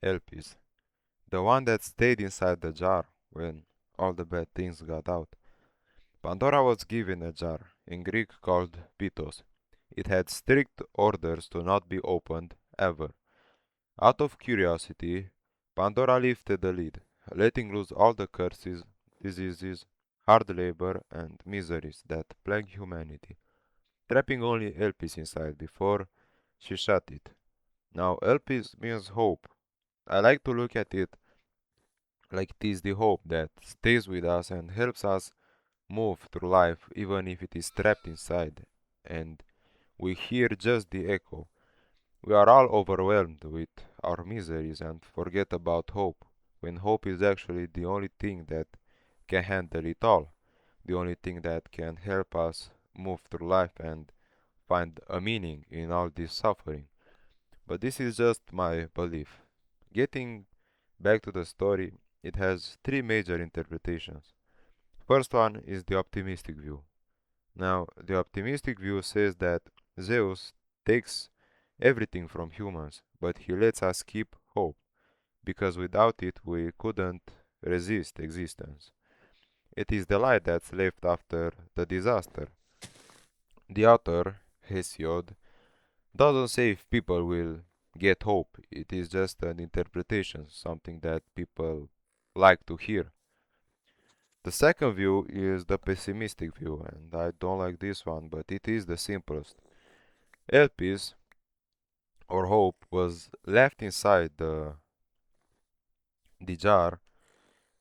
Elpis, the one that stayed inside the jar when all the bad things got out. Pandora was given a jar, in Greek called pitos. It had strict orders to not be opened ever. Out of curiosity, Pandora lifted the lid, letting loose all the curses, diseases, hard labor, and miseries that plague humanity, trapping only Elpis inside before she shut it. Now, Elpis means hope. I like to look at it like it is the hope that stays with us and helps us move through life even if it is trapped inside, and we hear just the echo. We are all overwhelmed with our miseries and forget about hope, when hope is actually the only thing that can handle it all, the only thing that can help us move through life and find a meaning in all this suffering. But this is just my belief. Getting back to the story, it has three major interpretations. First one is the optimistic view. Now, the optimistic view says that Zeus takes everything from humans, but he lets us keep hope, because without it we couldn't resist existence. It is the light that's left after the disaster. The author, Hesiod, doesn't say if people will get hope. It is just an interpretation, something that people like to hear. The second view is the pessimistic view, and I don't like this one, but it is the simplest. Elpis, or hope, was left inside the jar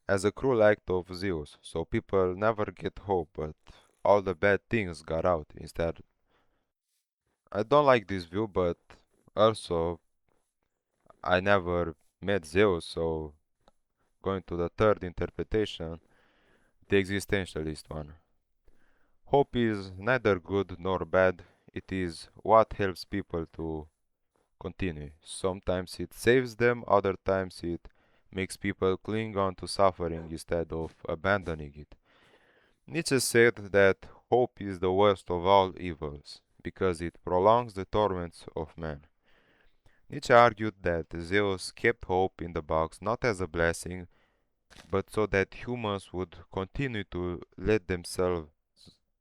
as a cruel act of Zeus, so people never get hope, but all the bad things got out instead. I don't like this view, but also I never met Zeus, so going to the third interpretation, the existentialist one. Hope is neither good nor bad, it is what helps people to continue. Sometimes it saves them, other times it makes people cling on to suffering instead of abandoning it. Nietzsche said that hope is the worst of all evils, because it prolongs the torments of man. Nietzsche argued that Zeus kept hope in the box not as a blessing, but so that humans would continue to let themselves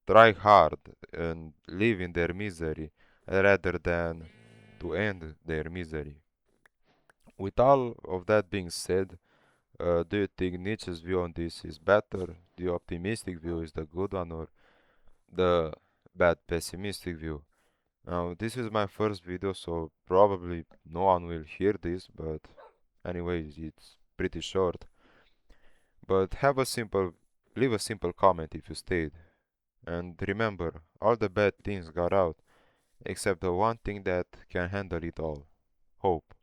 try hard and live in their misery rather than to end their misery. With all of that being said, do you think Nietzsche's view on this is better? The optimistic view is the good one, or the bad pessimistic view? Now, this is my first video, so probably no one will hear this, but anyways, it's pretty short. But leave a simple comment if you stayed. And remember, all the bad things got out, except the one thing that can handle it all: hope.